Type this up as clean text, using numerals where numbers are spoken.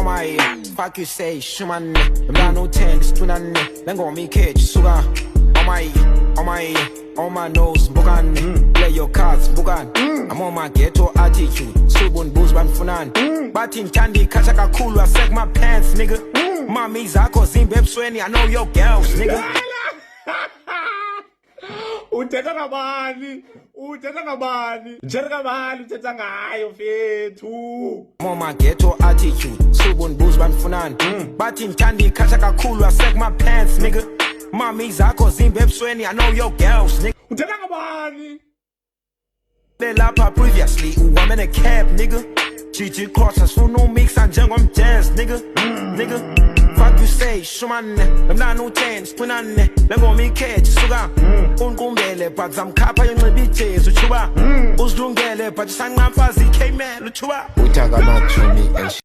my fuck you say shuman I'm no 10 stunan then go me catch sugar on my nose bugan play your cards bugan I'm on my ghetto attitude subun booze ban funan batin candy kachaka cool I sack my pants nigga mommy zako zimbe ebusweni I know your girls nigga uthetha ngabani uthetha ngayo fethu I'm on my ghetto attitude subun booze ban funan batin candy kachaka cool I sack my pants nigga mommy zako zimbe ebusweni I know your girls nigga uthetha ngabani Lapha previously I'm in a cab nigga GG Crossers who no mix and jangom jazz nigga nigga fuck you say shuman I'm no 10 spunan then go me catch sugar unkumbele but zamkhapha yonxibithe uchuba uzilungele but sanqamfazi came man uchuba utaka not to me and